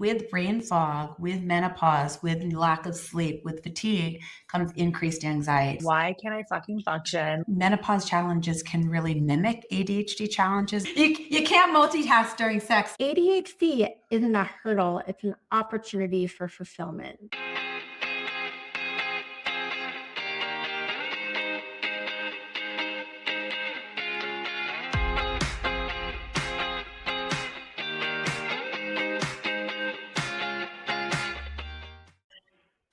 with brain fog, with menopause, with lack of sleep, with fatigue comes increased anxiety. Why can't I fucking function? Menopause challenges can really mimic ADHD challenges. You can't multitask during sex. ADHD isn't a hurdle, it's an opportunity for fulfillment.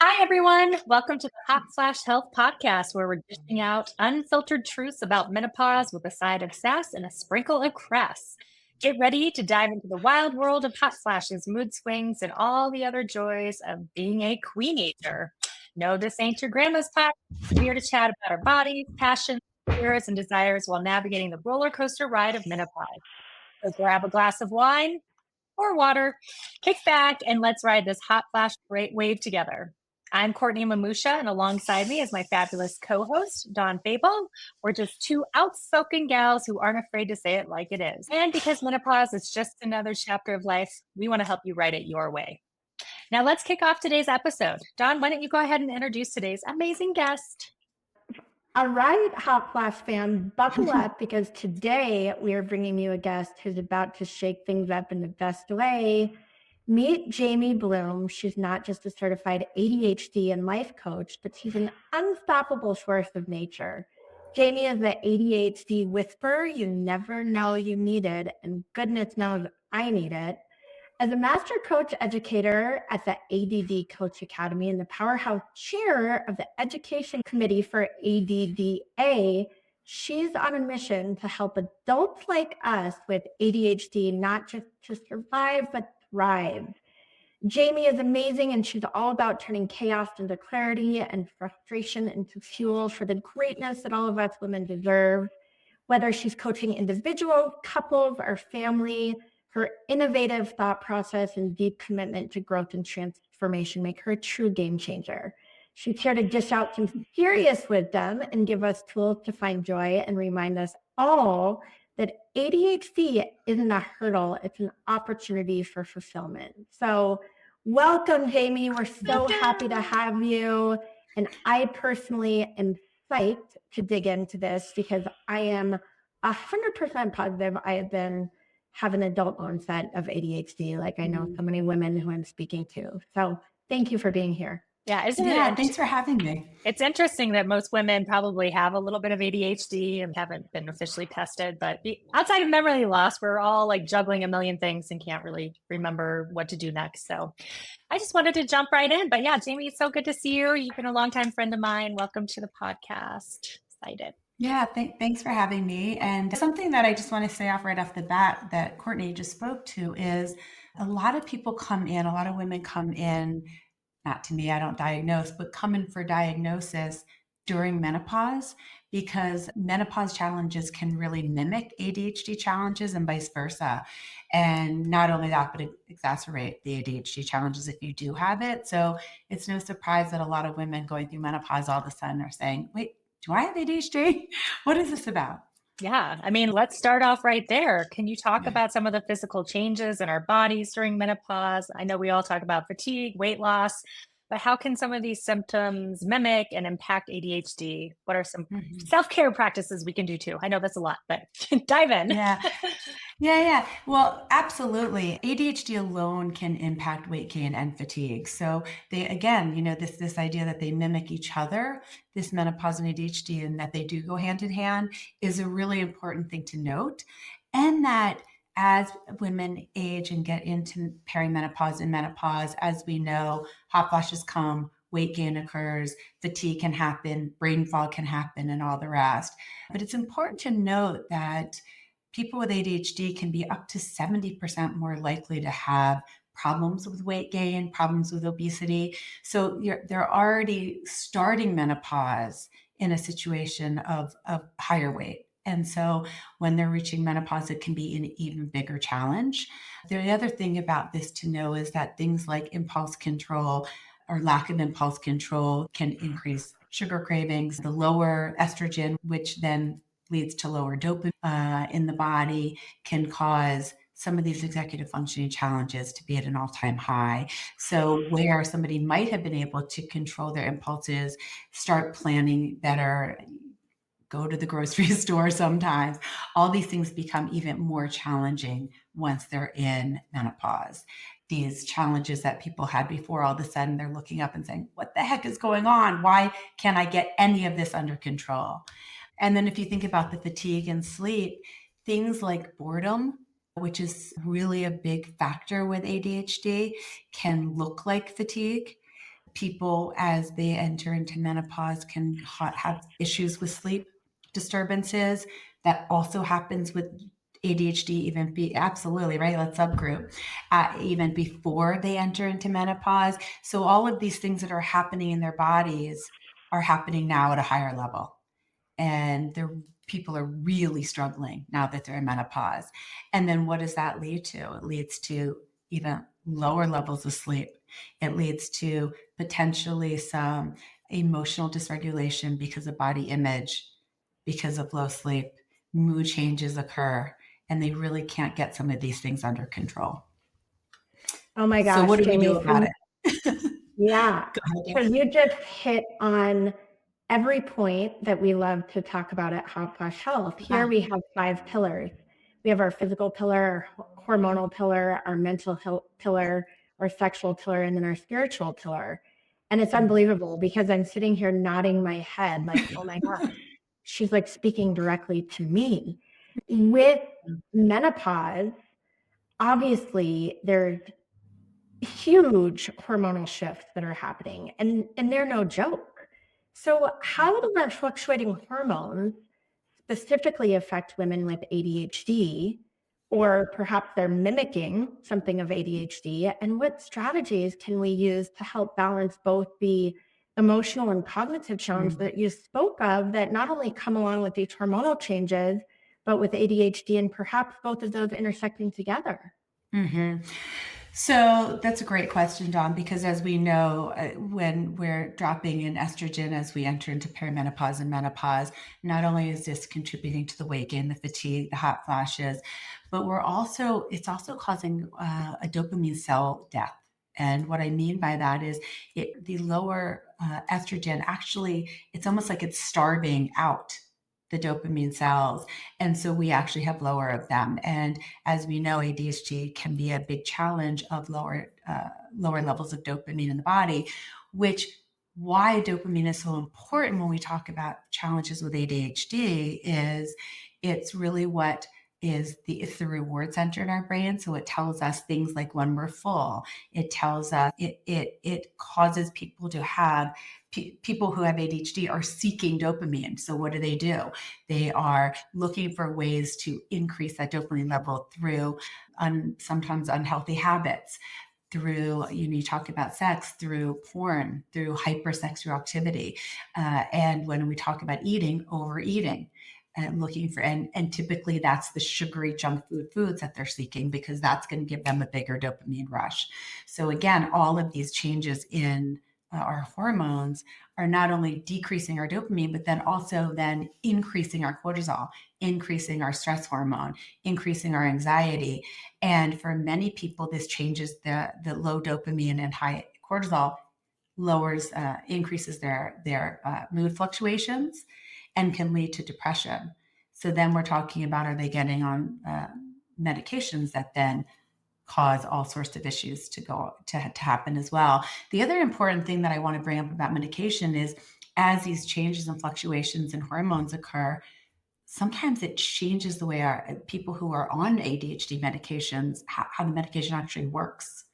Hi, everyone. Welcome to the Hot Flash Health Podcast, where we're dishing out unfiltered truths about menopause with a side of sass and a sprinkle of crass. Get ready to dive into the wild world of hot flashes, mood swings, and all the other joys of being a queenager. No, this ain't your grandma's pot. We're here to chat about our bodies, passions, fears, and desires while navigating the roller coaster ride of menopause. So grab a glass of wine or water, kick back, and let's ride this hot flash wave together. I'm Courtney Mamusha, and alongside me is my fabulous co-host, Dawn Fable. We're just two outspoken gals who aren't afraid to say it like it is. And because menopause is just another chapter of life, we want to help you write it your way. Now let's kick off today's episode. Dawn, why don't you go ahead and introduce today's amazing guest? All right, Hot Flash fam, buckle up because today we are bringing you a guest who's about to shake things up in the best way. Meet Jamie Blume. She's not just a certified ADHD and life coach, but she's an unstoppable force of nature. Jamie is the ADHD whisperer you never know you needed, and goodness knows I need it. As a master coach educator at the ADD Coach Academy and the powerhouse chair of the education committee for ADDA, she's on a mission to help adults like us with ADHD not just to survive, but thrive. Jamie is amazing, and she's all about turning chaos into clarity and frustration into fuel for the greatness that all of us women deserve. Whether she's coaching individuals, couples, or family, her innovative thought process and deep commitment to growth and transformation make her a true game changer. She's here to dish out some serious wisdom and give us tools to find joy and remind us all that ADHD isn't a hurdle, it's an opportunity for fulfillment. So welcome, Jamie. We're so happy to have you. And I personally am psyched to dig into this because I am 100% positive I have an adult onset of ADHD, like I know so many women who I'm speaking to. So thank you for being here. Yeah, thanks for having me. It's interesting that most women probably have a little bit of ADHD and haven't been officially tested, but outside of memory loss, we're all like juggling a million things and can't really remember what to do next. So I just wanted to jump right in. But yeah, Jamie, it's so good to see you. You've been a longtime friend of mine. Welcome to the podcast. Excited. Yeah, thanks for having me. And something that I just want to say right off the bat that Courtney just spoke to is a lot of women come in, not to me, I don't diagnose, but come in for diagnosis during menopause because menopause challenges can really mimic ADHD challenges and vice versa. And not only that, but exacerbate the ADHD challenges if you do have it. So it's no surprise that a lot of women going through menopause all of a sudden are saying, wait, do I have ADHD? What is this about? Yeah, I mean, let's start off right there. Can you talk about some of the physical changes in our bodies during menopause? I know we all talk about fatigue, weight loss, but how can some of these symptoms mimic and impact ADHD? What are some self-care practices we can do too? I know that's a lot, but dive in. Yeah. Well, absolutely. ADHD alone can impact weight gain and fatigue. So they, again, this idea that they mimic each other, this menopause and ADHD, and that they do go hand in hand is a really important thing to note. And that as women age and get into perimenopause and menopause, as we know, hot flashes come, weight gain occurs, fatigue can happen, brain fog can happen, and all the rest. But it's important to note that people with ADHD can be up to 70% more likely to have problems with weight gain, problems with obesity. So they're already starting menopause in a situation of higher weight. And so when they're reaching menopause, it can be an even bigger challenge. The other thing about this to know is that things like impulse control or lack of impulse control can increase sugar cravings, the lower estrogen, which then leads to lower dopamine in the body, can cause some of these executive functioning challenges to be at an all-time high. So where somebody might have been able to control their impulses, start planning better, go to the grocery store sometimes, all these things become even more challenging once they're in menopause. These challenges that people had before, all of a sudden they're looking up and saying, what the heck is going on? Why can't I get any of this under control? And then if you think about the fatigue and sleep, things like boredom, which is really a big factor with ADHD, can look like fatigue. People, as they enter into menopause, can have issues with sleep disturbances. That also happens with ADHD, absolutely, right? Let's subgroup, even before they enter into menopause. So all of these things that are happening in their bodies are happening now at a higher level. And people are really struggling now that they're in menopause. And then what does that lead to? It leads to even lower levels of sleep. It leads to potentially some emotional dysregulation because of body image, because of low sleep, mood changes occur, and they really can't get some of these things under control. Oh my gosh, so what do Jamie, we do about it? Yeah. Go So ahead. you just hit on every point that we love to talk about at Hot Flash Health. Here we have 5 pillars. We have our physical pillar, our hormonal pillar, our mental health pillar, our sexual pillar, and then our spiritual pillar. And it's unbelievable because I'm sitting here nodding my head like, oh my gosh, she's like speaking directly to me. With menopause, obviously there's huge hormonal shifts that are happening, and they're no joke. So how do our fluctuating hormones specifically affect women with ADHD, or perhaps they're mimicking something of ADHD, and what strategies can we use to help balance both the emotional and cognitive challenges that you spoke of that not only come along with these hormonal changes, but with ADHD, and perhaps both of those intersecting together? Mm-hmm. So that's a great question, Dawn, because as we know, when we're dropping in estrogen as we enter into perimenopause and menopause, not only is this contributing to the weight gain, the fatigue, the hot flashes, but it's also causing a dopamine cell death. And what I mean by that is the lower estrogen, actually, it's almost like it's starving out the dopamine cells. And so we actually have lower of them. And as we know, ADHD can be a big challenge of lower levels of dopamine in the body, which why dopamine is so important when we talk about challenges with ADHD is it's really what is it's the reward center in our brain. So it tells us things like when we're full. It tells us it causes people to have people who have ADHD are seeking dopamine. So what do? They are looking for ways to increase that dopamine level through sometimes unhealthy habits, through, you talk about sex, through porn, through hypersexual activity. And when we talk about eating, overeating. And looking for, and typically that's the sugary junk foods that they're seeking because that's going to give them a bigger dopamine rush. So again, all of these changes in our hormones are not only decreasing our dopamine, but then also then increasing our cortisol, increasing our stress hormone, increasing our anxiety. And for many people, this changes the low dopamine and high cortisol increases their mood fluctuations and can lead to depression. So then we're talking about, are they getting on medications that then cause all sorts of issues to happen as well. The other important thing that I want to bring up about medication is as these changes and fluctuations in hormones occur, sometimes it changes the way our people who are on ADHD medications, how the medication actually works.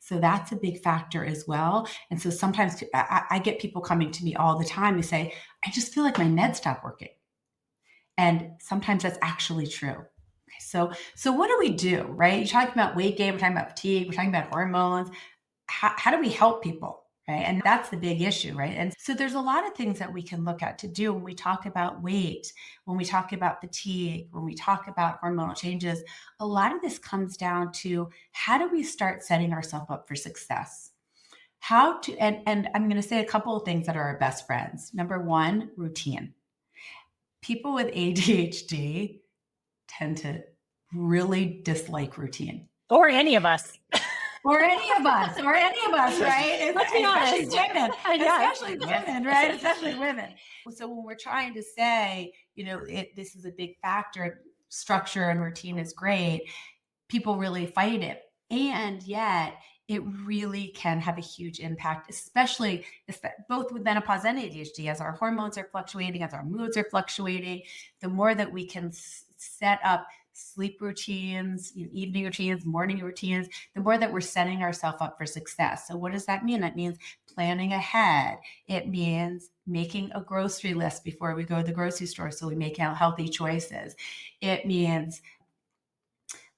So that's a big factor as well. And so sometimes I get people coming to me all the time who say, I just feel like my meds stopped working. And sometimes that's actually true. So what do we do, right? You're talking about weight gain, we're talking about fatigue, we're talking about hormones. How do we help people, right? And that's the big issue, right? And so there's a lot of things that we can look at to do when we talk about weight, when we talk about fatigue, when we talk about hormonal changes. A lot of this comes down to how do we start setting ourselves up for success? And I'm going to say a couple of things that are our best friends. Number one, routine. People with ADHD tend to really dislike routine. Or any of us. Or any of us, right? Let's be Especially honest. women, Yeah. especially women, right? Especially women. So when we're trying to say, this is a big factor, structure and routine is great, people really fight it. And yet it really can have a huge impact, especially both with menopause and ADHD, as our hormones are fluctuating, as our moods are fluctuating. The more that we can set up sleep routines, evening routines, morning routines, the more that we're setting ourselves up for success. So what does that mean? That means planning ahead. It means making a grocery list before we go to the grocery store so we make healthy choices. It means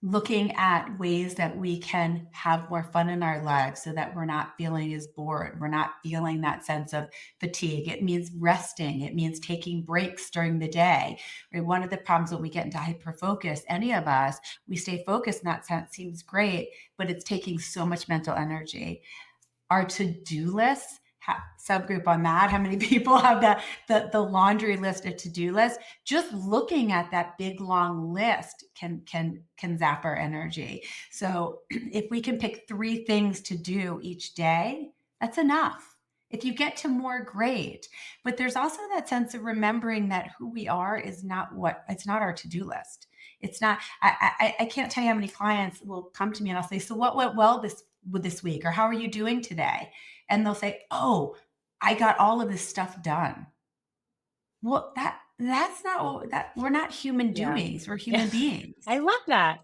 looking at ways that we can have more fun in our lives so that we're not feeling as bored. We're not feeling that sense of fatigue. It means resting. It means taking breaks during the day. Right? One of the problems when we get into hyperfocus, any of us, we stay focused in that sense, seems great, but it's taking so much mental energy. Our to-do lists, subgroup on that, how many people have the laundry list, a to-do list? Just looking at that big long list can zap our energy. So if we can pick 3 things to do each day, that's enough. If you get to more, great. But there's also that sense of remembering that who we are is it's not our to-do list. It's not, I can't tell you how many clients will come to me and I'll say, so what went well this week? Or how are you doing today? And they'll say, oh, I got all of this stuff done. Well, that's not that. We're not human doings. We're human beings. I love that.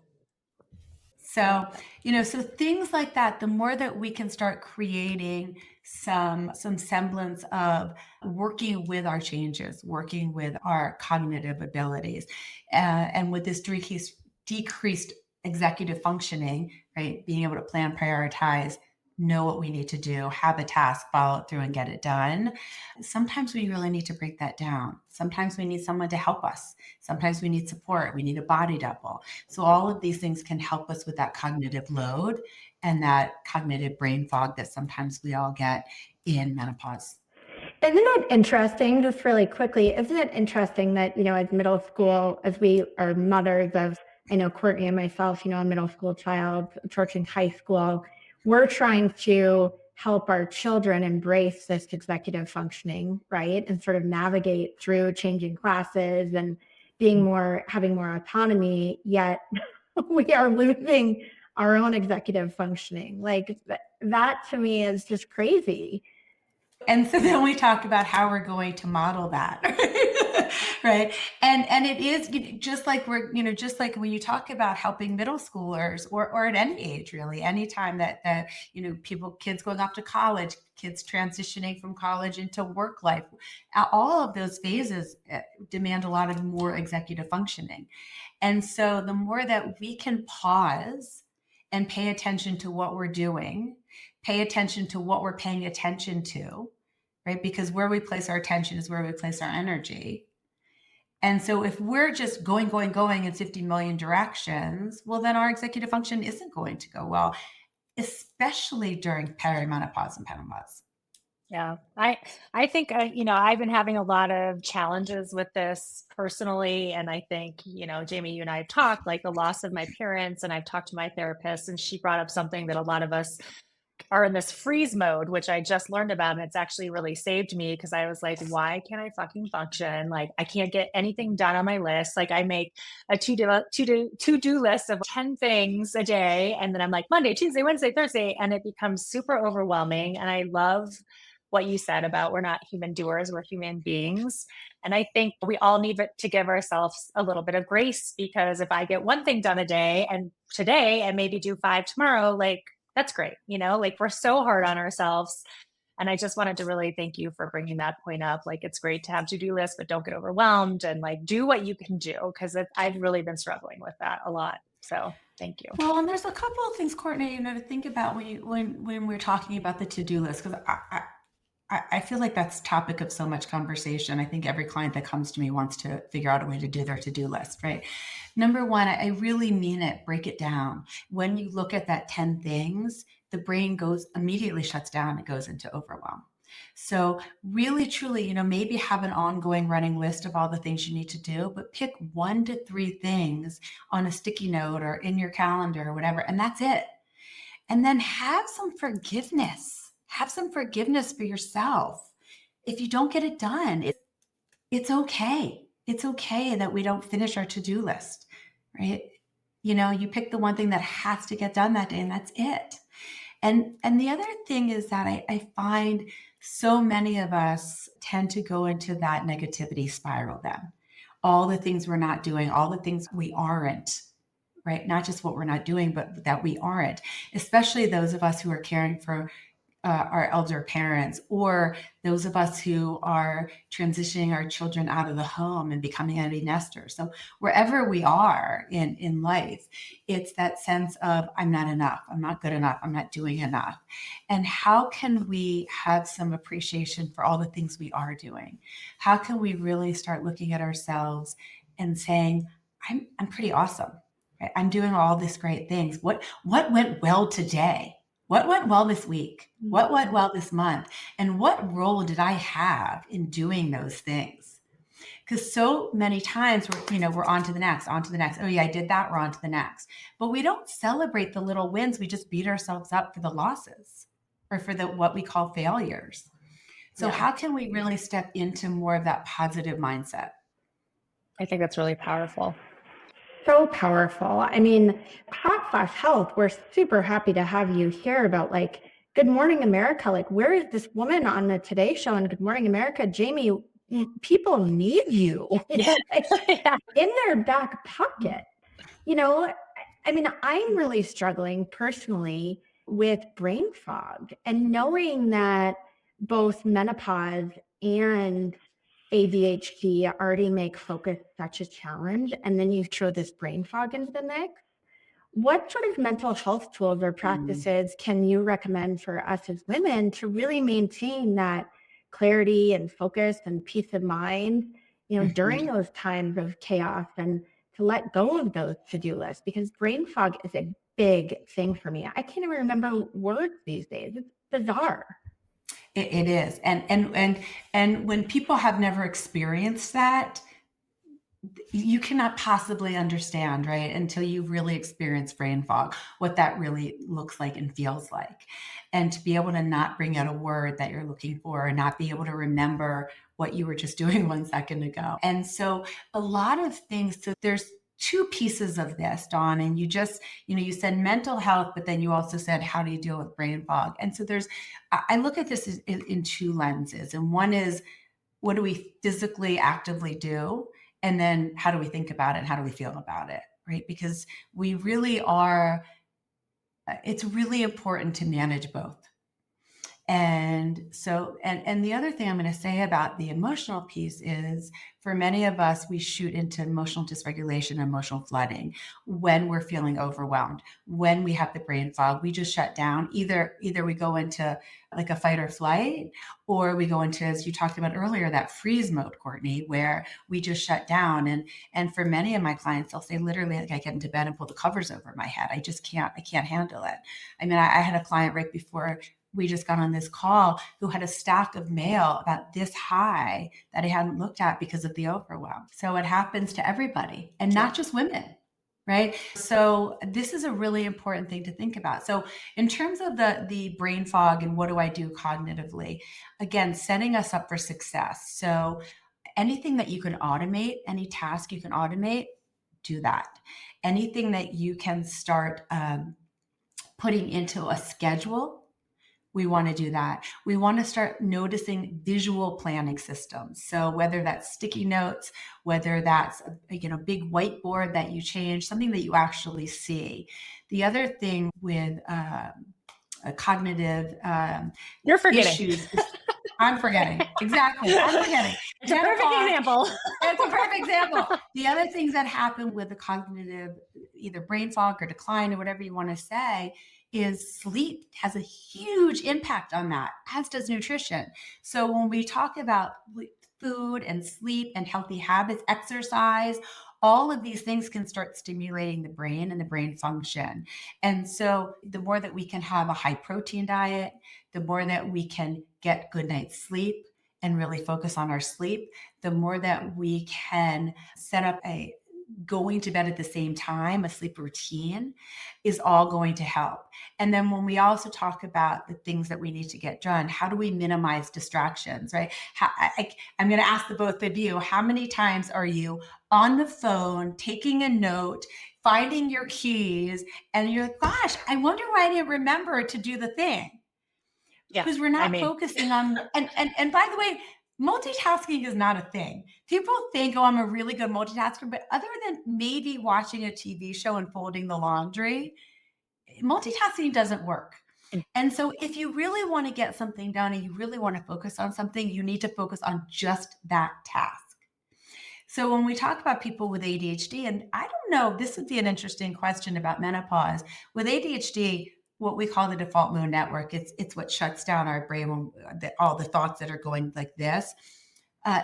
So, so things like that, the more that we can start creating some semblance of working with our changes, working with our cognitive abilities, and with this decreased executive functioning, right? Being able to plan, prioritize, know what we need to do, have a task, follow it through and get it done. Sometimes we really need to break that down. Sometimes we need someone to help us. Sometimes we need support. We need a body double. So all of these things can help us with that cognitive load and that cognitive brain fog that sometimes we all get in menopause. Isn't it interesting, just really quickly, isn't it interesting that, as middle school, as we are mothers of, I know Courtney and myself, a middle school child approaching high school, we're trying to help our children embrace this executive functioning, right? And sort of navigate through changing classes and having more autonomy, yet we are losing our own executive functioning. Like that to me is just crazy. And so then we talk about how we're going to model that, right? And it is just like just like when you talk about helping middle schoolers or at any age, really, anytime that kids going off to college, kids transitioning from college into work life, all of those phases demand a lot of more executive functioning. And so the more that we can pause and pay attention to what we're doing, pay attention to what we're paying attention to, right? Because where we place our attention is where we place our energy. And so if we're just going in 50 million directions, well, then our executive function isn't going to go well, especially during perimenopause and menopause. Yeah, I think, I've been having a lot of challenges with this personally. And I think, Jamie, you and I have talked, like the loss of my parents, and I've talked to my therapist, and she brought up something that a lot of us are in this freeze mode, which I just learned about. And it's actually really saved me because I was like, why can't I fucking function? Like, I can't get anything done on my list. Like, I make a to-do list of 10 things a day. And then I'm like, Monday, Tuesday, Wednesday, Thursday. And it becomes super overwhelming. And I love what you said about we're not human doers, we're human beings. And I think we all need to give ourselves a little bit of grace, because if I get one thing done a day and today and maybe do 5 tomorrow, like, that's great. Like, we're so hard on ourselves. And I just wanted to really thank you for bringing that point up. Like, it's great to have to-do lists, but don't get overwhelmed, and like do what you can do, because I've really been struggling with that a lot. So thank you. Well, and there's a couple of things, Courtney, to think about when we're talking about the to-do list, because I feel like that's topic of so much conversation. I think every client that comes to me wants to figure out a way to do their to-do list, right? Number one, I really mean it. Break it down. When you look at that 10 things, the brain immediately shuts down. It goes into overwhelm. So really, truly, maybe have an ongoing running list of all the things you need to do, but pick 1 to 3 things on a sticky note or in your calendar or whatever, and that's it. And then have some forgiveness. Have some forgiveness for yourself. If you don't get it done, it's okay. It's okay that we don't finish our to-do list, right? You pick the one thing that has to get done that day, and that's it. And the other thing is that I find so many of us tend to go into that negativity spiral then. All the things we're not doing, all the things we aren't, right? Not just what we're not doing, but that we aren't, especially those of us who are caring for our elder parents, or those of us who are transitioning our children out of the home and becoming empty nesters. So wherever we are in life, it's that sense of I'm not enough, I'm not good enough, I'm not doing enough. And how can we have some appreciation for all the things we are doing? How can we really start looking at ourselves and saying, I'm pretty awesome, right? I'm doing all these great things. What went well today? What went well this week? What went well this month? And what role did I have in doing those things? Because so many times we're on to the next, on to the next. Oh yeah, I did that, we're on to the next. But we don't celebrate the little wins. We just beat ourselves up for the losses or for what we call failures. So how can we really step into more of that positive mindset? I think that's really powerful. So powerful. I mean, Hot Flash Health, we're super happy to have you here about Good Morning America. Where is this woman on the Today Show and Good Morning America? Jamie, people need you Yeah. in their back pocket. I mean, I'm really struggling personally with brain fog, and knowing that both menopause and ADHD already make focus such a challenge, and then you throw this brain fog into the mix. What sort of mental health tools or practices can you recommend for us as women to really maintain that clarity and focus and peace of mind, during those times of chaos, and to let go of those to-do lists? Because brain fog is a big thing for me. I can't even remember words these days. It's bizarre. It is. And when people have never experienced that, you cannot possibly understand, right, until you really experience brain fog, what that really looks like and feels like. And to be able to not bring out a word that you're looking for, or not be able to remember what you were just doing 1 second ago. And so a lot of things, so there's 2 pieces of this, Dawn, and you said mental health, but then you also said, how do you deal with brain fog? And so I look at this in 2 lenses. And one is, what do we physically actively do? And then how do we think about it? How do we feel about it? Right? Because we really are, it's really important to manage both. And so, and the other thing I'm going to say about the emotional piece is, for many of us, we shoot into emotional dysregulation, emotional flooding when we're feeling overwhelmed, when we have the brain fog. We just shut down. Either we go into a fight or flight, or we go into, as you talked about earlier, that freeze mode, Courtney, where we just shut down. And for many of my clients, they'll say literally, I get into bed and pull the covers over my head. I can't handle it. I mean, I had a client right before we just got on this call who had a stack of mail about this high that I hadn't looked at because of the overwhelm. So it happens to everybody, and not just women, right? So this is a really important thing to think about. So in terms of the brain fog and what do I do cognitively, again, setting us up for success. So anything that you can automate, any task you can automate, do that. Anything that you can start putting into a schedule, we want to do that. We want to start noticing visual planning systems. So whether that's sticky notes, whether that's a big whiteboard that you change, something that you actually see. The other thing with cognitive You're forgetting. issues, I'm forgetting. Exactly. I'm forgetting. It's a perfect example. It's a perfect example. The other things that happen with the cognitive, either brain fog or decline or whatever you want to say, is sleep has a huge impact on that, as does nutrition. So when we talk about food and sleep and healthy habits, exercise, All of these things can start stimulating the brain and the brain function. And so the more that we can have a high protein diet, the more that we can get good night's sleep and really focus on our sleep, the more that we can set up a going to bed at the same time, a sleep routine is all going to help. And then when we also talk about the things that we need to get done, how do we minimize distractions, right? I'm going to ask the both of you, how many times are you on the phone, taking a note, finding your keys, and you're like, gosh, I wonder why I didn't remember to do the thing. Yeah. Because we're not focusing on, and by the way, multitasking is not a thing. People think, oh, I'm a really good multitasker, but other than maybe watching a TV show and folding the laundry, multitasking doesn't work. And so if you really want to get something done and you really want to focus on something, you need to focus on just that task. So when we talk about people with ADHD, and I don't know, this would be an interesting question about menopause. With ADHD, what we call the default mode network, it's what shuts down our brain when all the thoughts that are going like this,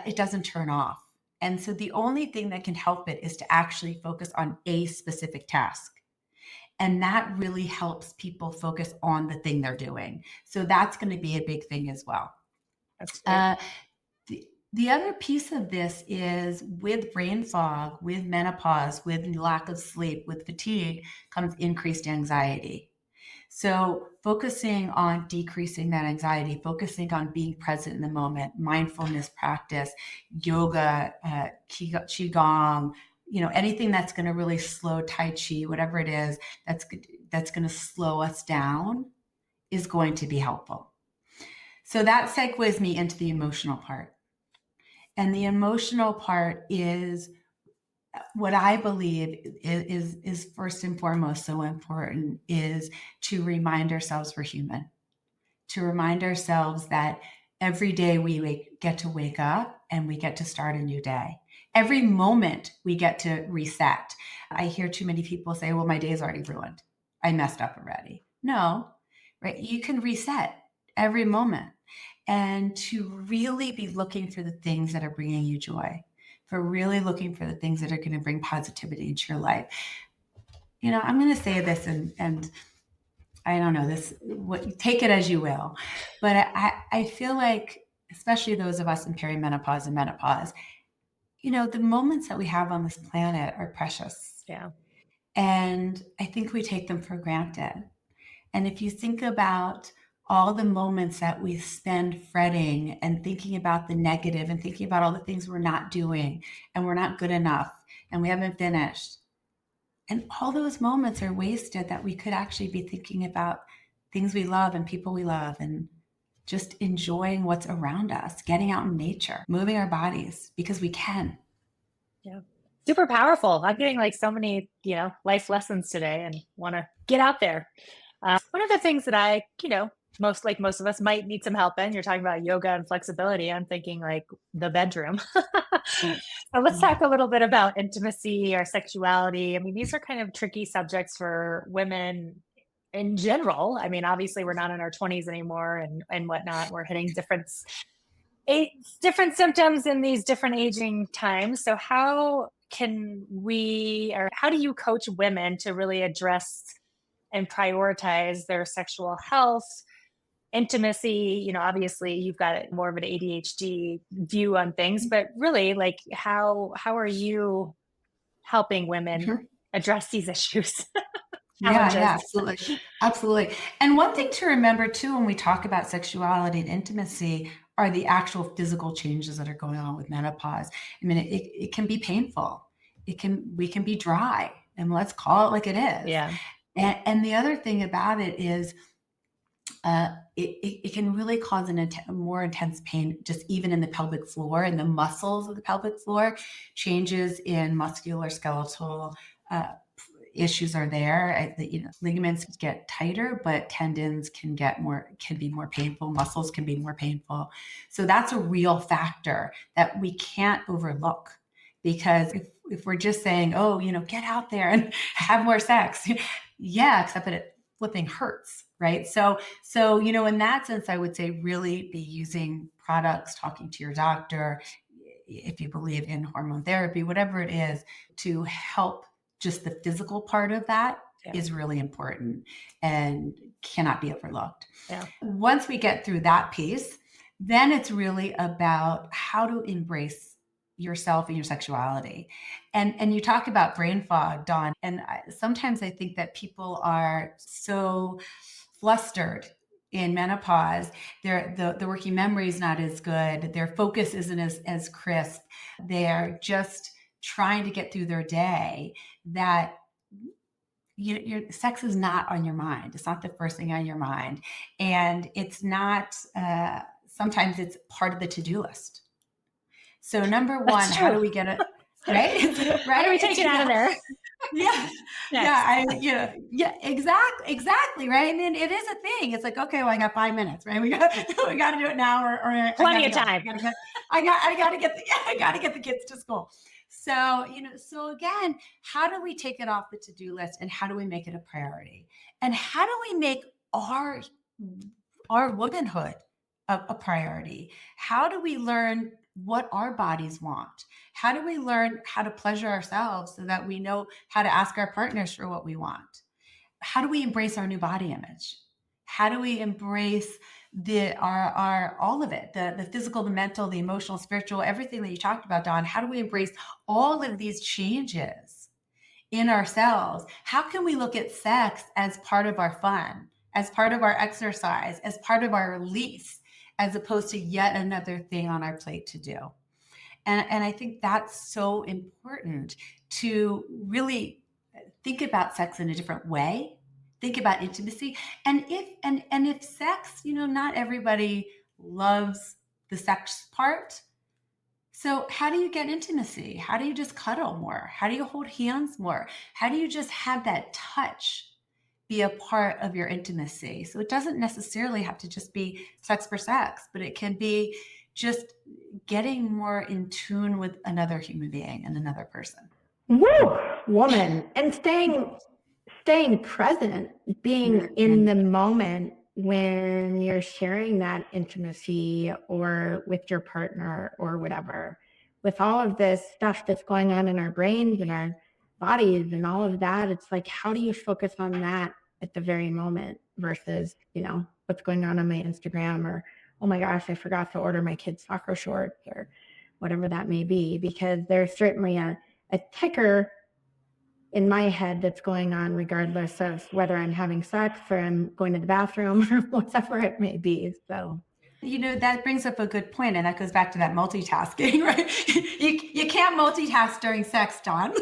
it doesn't turn off. And so the only thing that can help it is to actually focus on a specific task. And that really helps people focus on the thing they're doing. So that's going to be a big thing as well. That's great. The other piece of this is with brain fog, with menopause, with lack of sleep, with fatigue comes increased anxiety. So focusing on decreasing that anxiety, focusing on being present in the moment, mindfulness practice, yoga, qigong, anything that's going to really slow Tai Chi, whatever it is, that's going to slow us down is going to be helpful. So that segues me into the emotional part. And the emotional part is what I believe is first and foremost so important, is to remind ourselves we're human, to remind ourselves that every day we get to wake up and we get to start a new day. Every moment we get to reset. I hear too many people say, well, my day's already ruined. I messed up already. No, right? You can reset every moment. And to really be looking for the things that are bringing you joy, for really looking for the things that are going to bring positivity into your life. I'm going to say this, and I don't know this, take it as you will, but I feel like, especially those of us in perimenopause and menopause, the moments that we have on this planet are precious. Yeah. And I think we take them for granted. And if you think about all the moments that we spend fretting and thinking about the negative and thinking about all the things we're not doing and we're not good enough and we haven't finished. And all those moments are wasted that we could actually be thinking about things we love and people we love and just enjoying what's around us, getting out in nature, moving our bodies because we can. Yeah. Super powerful. I'm getting like so many, life lessons today and want to get out there. One of the things that I, most of us might need some help in, you're talking about yoga and flexibility. I'm thinking like the bedroom. So let's talk a little bit about intimacy or sexuality. I mean, these are kind of tricky subjects for women in general. I mean, obviously we're not in our 20s anymore and whatnot. We're hitting different symptoms in these different aging times. So how do you coach women to really address and prioritize their sexual health, intimacy? Obviously you've got more of an ADHD view on things, but really like how are you helping women address these issues? Yeah, absolutely. And one thing to remember too, when we talk about sexuality and intimacy, are the actual physical changes that are going on with menopause. I mean, it can be painful. We can be dry, and let's call it like it is. Yeah. And the other thing about it is, it can really cause more intense pain, just even in the pelvic floor and the muscles of the pelvic floor. Changes in musculoskeletal issues are there. Ligaments get tighter, but tendons can be more painful. Muscles can be more painful. So that's a real factor that we can't overlook, because if we're just saying, oh, get out there and have more sex, yeah, except that it flipping hurts, right? So in that sense, I would say really be using products, talking to your doctor, if you believe in hormone therapy, whatever it is, to help just the physical part of that is really important and cannot be overlooked. Yeah. Once we get through that piece, then it's really about how to embrace yourself and your sexuality. And you talk about brain fog, Dawn, and sometimes I think that people are so flustered in menopause. The working memory is not as good. Their focus isn't as crisp. They're just trying to get through their day, that your sex is not on your mind. It's not the first thing on your mind. And it's not, sometimes it's part of the to-do list. So number one, how do we get it right? How do we take it out of there? Yeah. Exactly. Right. And then it is a thing. It's like, okay, well, I got 5 minutes, right? We got to do it now, or plenty of time. I got to get the kids to school. So, so again, how do we take it off the to-do list, and how do we make it a priority? And how do we make our womanhood a priority? How do we learn what our bodies want? How do we learn how to pleasure ourselves so that we know how to ask our partners for what we want? How do we embrace our new body image? How do we embrace our all of it, the physical, the mental, the emotional, spiritual, everything that you talked about, Dawn? How do we embrace all of these changes in ourselves? How can we look at sex as part of our fun, as part of our exercise, as part of our release, as opposed to yet another thing on our plate to do? And I think that's so important, to really think about sex in a different way, think about intimacy. And if sex, not everybody loves the sex part. So how do you get intimacy? How do you just cuddle more? How do you hold hands more? How do you just have that touch be a part of your intimacy? So it doesn't necessarily have to just be sex for sex, but it can be just getting more in tune with another human being and another person. Woo, woman. And staying present, being in the moment when you're sharing that intimacy, or with your partner or whatever. With all of this stuff that's going on in our brains and our bodies and all of that, it's like, how do you focus on that at the very moment versus, what's going on my Instagram, or, oh my gosh, I forgot to order my kids' soccer shorts, or whatever that may be, because there's certainly a ticker in my head that's going on regardless of whether I'm having sex or I'm going to the bathroom or whatever it may be. So, that brings up a good point, and that goes back to that multitasking, right? You can't multitask during sex, Dawn.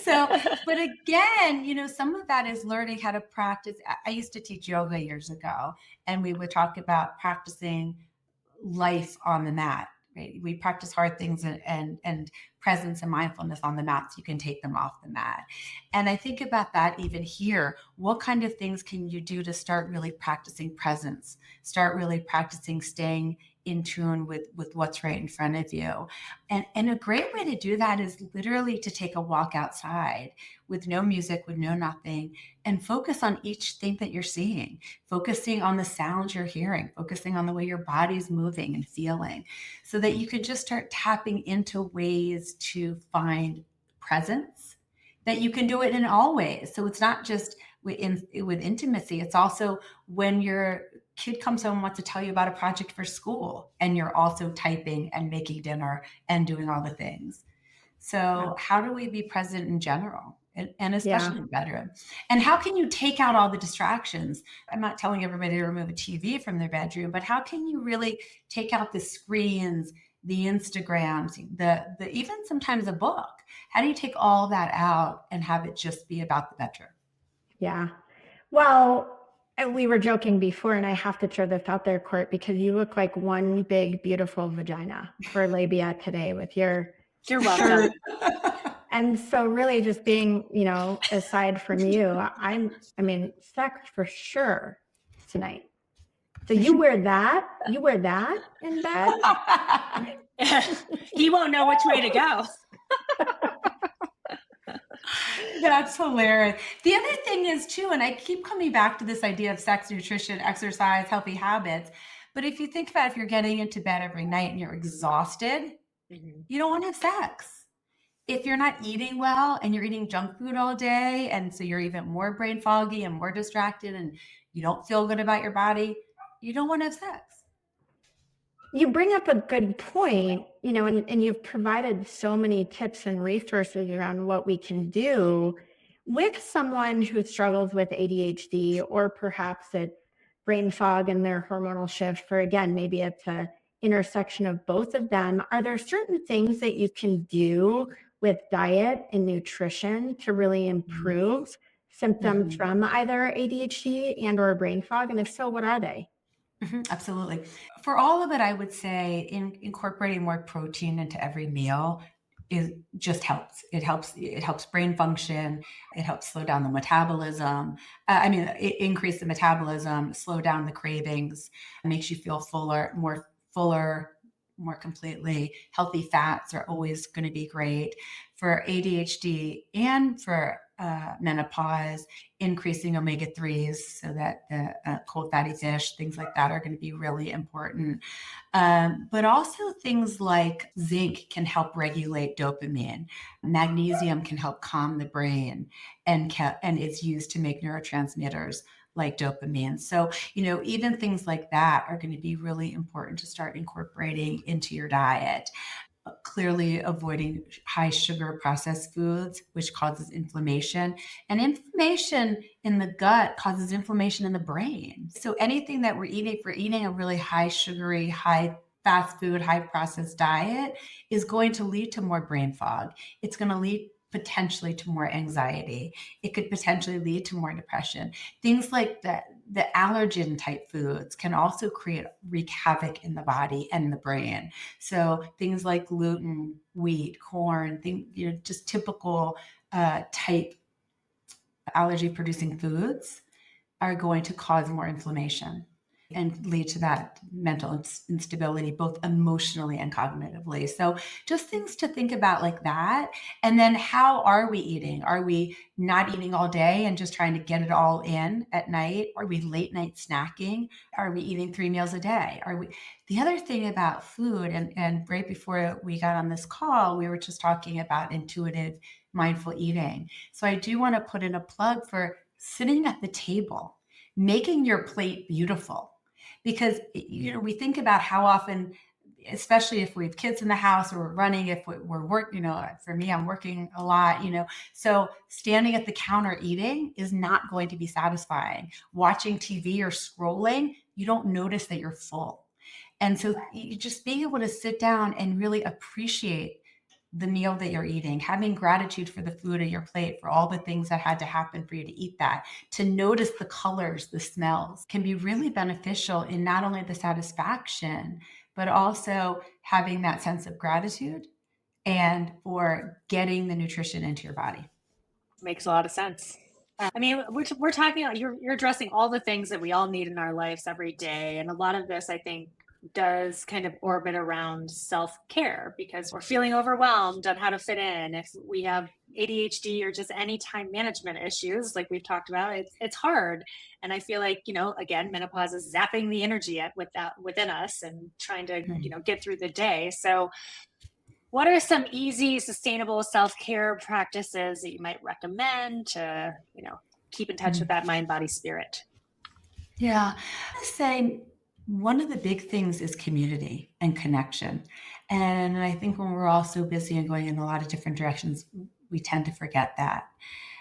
So, but again, some of that is learning how to practice. I used to teach yoga years ago, and we would talk about practicing life on the mat. Right? We practice hard things and presence and mindfulness on the mat, so you can take them off the mat. And I think about that even here. What kind of things can you do to start really practicing presence, start really practicing staying in tune with what's right in front of you? And a great way to do that is literally to take a walk outside with no music, with no nothing, and focus on each thing that you're seeing, focusing on the sounds you're hearing, focusing on the way your body's moving and feeling, so that you can just start tapping into ways to find presence, that you can do it in all ways. So it's not just with intimacy, it's also when your kid comes home and wants to tell you about a project for school, and you're also typing and making dinner and doing all the things. So how do we be present in general? And especially in the bedroom. And how can you take out all the distractions? I'm not telling everybody to remove a TV from their bedroom, but how can you really take out the screens, the Instagrams, the even sometimes a book? How do you take all that out and have it just be about the bedroom? Yeah. Well, we were joking before, and I have to throw this out there, Court, because you look like one big, beautiful vagina for labia today with your... You're welcome. And so really just being, aside from you, sex for sure tonight. So you wear that in bed? He won't know which way to go. That's hilarious. The other thing is too, and I keep coming back to this idea of sex, nutrition, exercise, healthy habits. But if you think about if you're getting into bed every night and you're exhausted, You don't want to have sex. If you're not eating well and you're eating junk food all day, and so you're even more brain foggy and more distracted and you don't feel good about your body, you don't want to have sex. You bring up a good point, and you've provided so many tips and resources around what we can do with someone who struggles with ADHD, or perhaps it's brain fog and their hormonal shift, or again, maybe it's a intersection of both of them. Are there certain things that you can do with diet and nutrition to really improve symptoms from either ADHD and or brain fog? And if so, what are they? Absolutely. For all of it, I would say incorporating more protein into every meal just helps. It helps brain function. It helps slow down the metabolism. It increase the metabolism, slow down the cravings, makes you feel fuller, more completely. Healthy fats are always going to be great for ADHD and for menopause. Increasing omega-3s so that the cold fatty fish, things like that, are going to be really important. But also things like zinc can help regulate dopamine. Magnesium can help calm the brain and it's used to make neurotransmitters like dopamine. So, even things like that are going to be really important to start incorporating into your diet. Clearly avoiding high sugar processed foods, which causes inflammation. And inflammation in the gut causes inflammation in the brain. So anything that we're eating, if we're eating a really high sugary, high fast food, high processed diet, is going to lead to more brain fog. It's going to lead potentially to more anxiety. It could potentially lead to more depression. Things like that, the allergen type foods can also wreak havoc in the body and the brain. So things like gluten, wheat, corn, just typical type allergy producing foods are going to cause more inflammation and lead to that mental instability, both emotionally and cognitively. So just things to think about like that. And then how are we eating? Are we not eating all day and just trying to get it all in at night? Are we late night snacking? Are we eating 3 meals a day? The other thing about food, and right before we got on this call, we were just talking about intuitive mindful eating. So I do want to put in a plug for sitting at the table, making your plate beautiful. Because we think about how often, especially if we have kids in the house or we're running, if we're working, for me, I'm working a lot, so standing at the counter eating is not going to be satisfying. Watching TV or scrolling, you don't notice that you're full. And so you just being able to sit down and really appreciate the meal that you're eating, having gratitude for the food on your plate, for all the things that had to happen for you to eat that, to notice the colors, the smells, can be really beneficial in not only the satisfaction, but also having that sense of gratitude and for getting the nutrition into your body. Makes a lot of sense. We're talking about, you're addressing all the things that we all need in our lives every day. And a lot of this, I think, does kind of orbit around self-care because we're feeling overwhelmed on how to fit in. If we have ADHD or just any time management issues, like we've talked about, it's hard. And I feel like, again, menopause is zapping the energy within us and trying to, get through the day. So what are some easy, sustainable self-care practices that you might recommend to, keep in touch with that mind, body, spirit? Yeah, I would say one of the big things is community and connection. And I think when we're all so busy and going in a lot of different directions, we tend to forget that.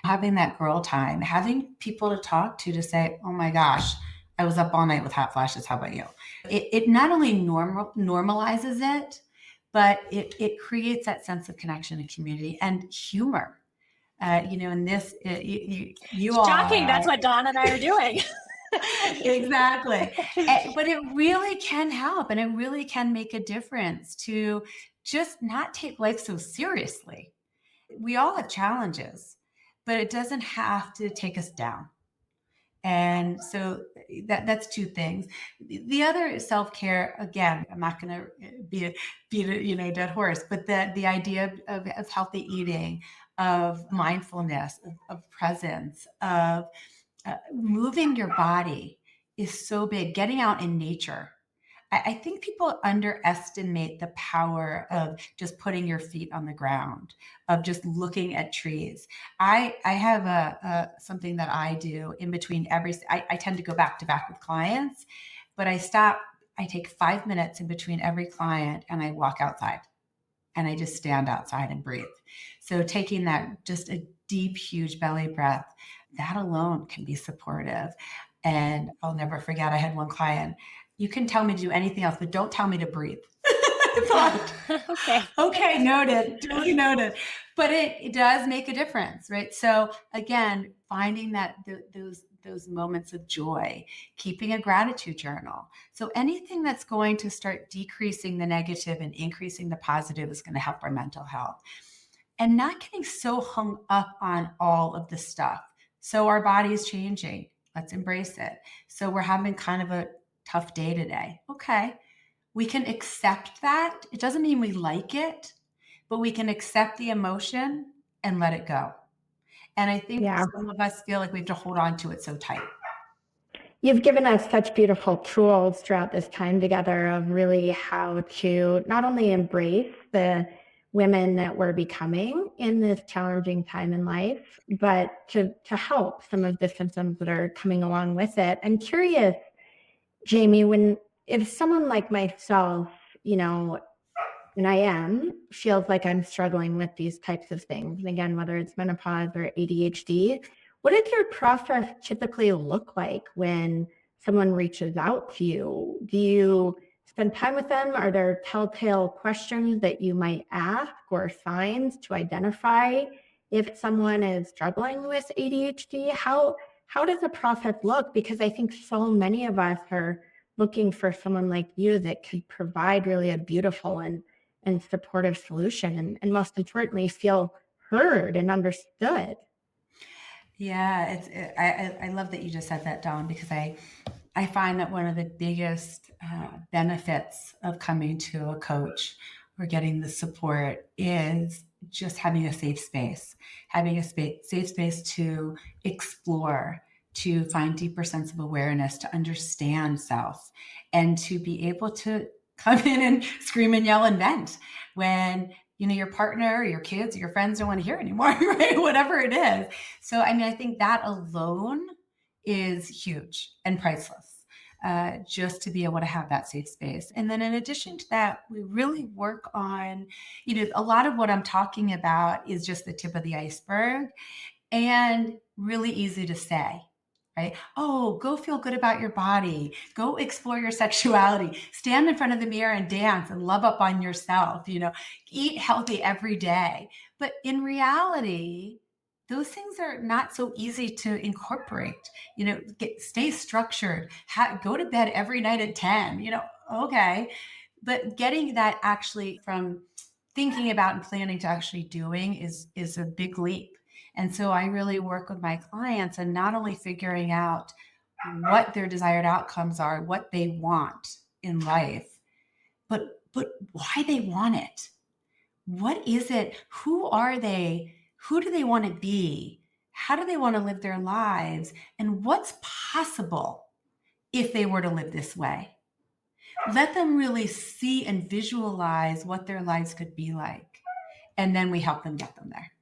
Having that girl time, having people to talk to say, oh my gosh, I was up all night with hot flashes. How about you? It not only normalizes it, but it creates that sense of connection and community and humor. In this, you all Shocking. That's what Dawn and I are doing. Exactly. But it really can help and it really can make a difference to just not take life so seriously. We all have challenges, but it doesn't have to take us down. And so that's two things. The other is self-care. Again, I'm not going to beat a dead horse, but the idea of healthy eating, of mindfulness, of presence, of moving your body is so big. Getting out in nature. I think people underestimate the power of just putting your feet on the ground, of just looking at trees. I have something that I do in between I tend to go back to back with clients, but I take 5 minutes in between every client and I walk outside and I just stand outside and breathe. So taking that, just a deep, huge belly breath, that alone can be supportive. And I'll never forget, I had one client, you can tell me to do anything else, but don't tell me to breathe. I thought, okay, noted, duly noted. But it does make a difference, right? So again, finding that those moments of joy, keeping a gratitude journal. So anything that's going to start decreasing the negative and increasing the positive is going to help our mental health. And not getting so hung up on all of the stuff. So our body is changing. Let's embrace it. So we're having kind of a tough day today. Okay. We can accept that. It doesn't mean we like it, but we can accept the emotion and let it go. And I think some of us feel like we have to hold on to it so tight. You've given us such beautiful tools throughout this time together of really how to not only embrace the women that we're becoming in this challenging time in life, but to help some of the symptoms that are coming along with it. I'm curious, Jamie, if someone like myself, and I feels like I'm struggling with these types of things, and again, whether it's menopause or ADHD, what does your process typically look like when someone reaches out to you? Do you spend time with them? Are there telltale questions that you might ask or signs to identify if someone is struggling with ADHD? How does the process look? Because I think so many of us are looking for someone like you that could provide really a beautiful and supportive solution, and most importantly, feel heard and understood. Yeah, I love that you just said that, Dawn, because I find that one of the biggest benefits of coming to a coach or getting the support is just having a safe space, safe space to explore, to find deeper sense of awareness, to understand self, and to be able to come in and scream and yell and vent when your partner or your kids or your friends don't want to hear anymore, right? Whatever it is. So, I think that alone is huge and priceless, just to be able to have that safe space. And then in addition to that, we really work on, a lot of what I'm talking about is just the tip of the iceberg and really easy to say. Right? Oh, go feel good about your body. Go explore your sexuality. Stand in front of the mirror and dance and love up on yourself. Eat healthy every day. But in reality, those things are not so easy to incorporate. Stay structured. Go to bed every night at 10. Okay. But getting that actually from thinking about and planning to actually doing is a big leap. And so I really work with my clients and not only figuring out what their desired outcomes are, what they want in life, but why they want it. What is it? Who are they? Who do they want to be? How do they want to live their lives? And what's possible if they were to live this way? Let them really see and visualize what their lives could be like. And then we help them get them there.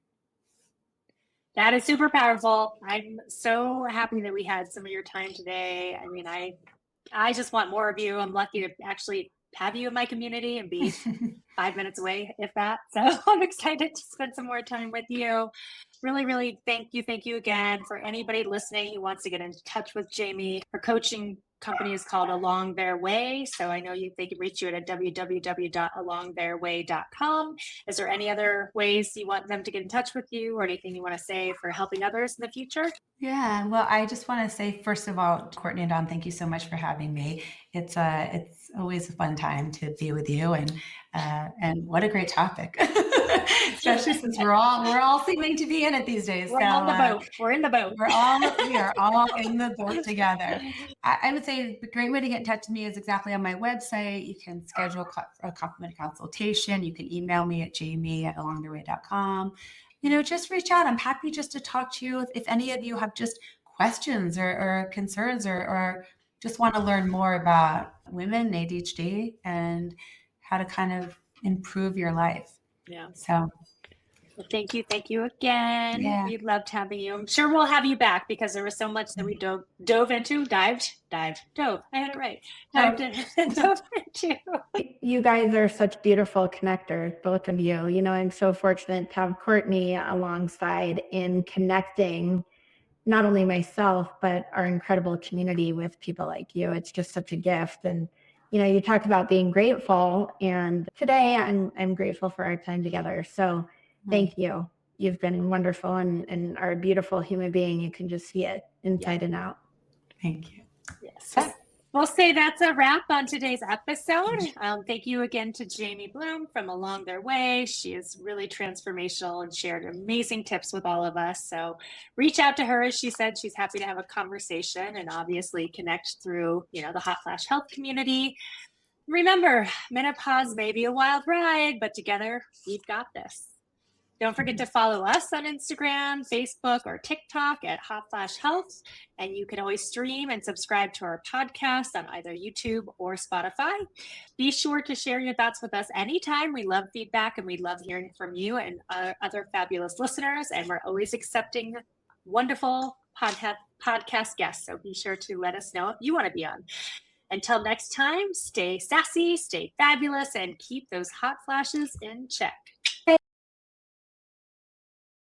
That is super powerful. I'm so happy that we had some of your time today. I mean, I just want more of you. I'm lucky to actually have you in my community and be 5 minutes away, if that. So I'm excited to spend some more time with you. Really, really thank you again. For anybody listening who wants to get in touch with Jamie, her coaching company is called Along Their Way. So I know they can reach you at www.alongtheirway.com. Is there any other ways you want them to get in touch with you or anything you want to say for helping others in the future? Yeah, well, I just want to say, first of all, Courtney and Dawn, thank you so much for having me. It's always a fun time to be with you, and what a great topic, especially since we're all seeming to be in it these days. We're on the boat. We're in the boat. We are all in the boat together. I would say the great way to get in touch with me is exactly on my website. You can schedule a complimentary consultation. You can email me at jamie@alongtheirway.com. Just reach out. I'm happy just to talk to you. If any of you have just questions or concerns or just want to learn more about women, ADHD, and how to kind of improve your life. Yeah. So Well, thank you again. Yeah. We loved having you. I'm sure we'll have you back because there was so much that we dove into. I had it right. Dove into. You guys are such beautiful connectors, both of you. You know, I'm so fortunate to have Courtney alongside in connecting not only myself, but our incredible community with people like you. It's just such a gift. And, you know, you talked about being grateful, and today I'm grateful for our time together. So thank you. You've been wonderful and are a beautiful human being. You can just see it inside and out. Thank you. Yes. We'll say that's a wrap on today's episode. Thank you again to Jamie Blume from Along Their Way. She is really transformational and shared amazing tips with all of us. So reach out to her. As she said, she's happy to have a conversation and obviously connect through, you know, the Hot Flash Health community. Remember, menopause may be a wild ride, but together we've got this. Don't forget to follow us on Instagram, Facebook, or TikTok at Hot Flash Health. And you can always stream and subscribe to our podcast on either YouTube or Spotify. Be sure to share your thoughts with us anytime. We love feedback and we love hearing from you and other fabulous listeners. And we're always accepting wonderful podcast guests. So be sure to let us know if you want to be on. Until next time, stay sassy, stay fabulous, and keep those hot flashes in check.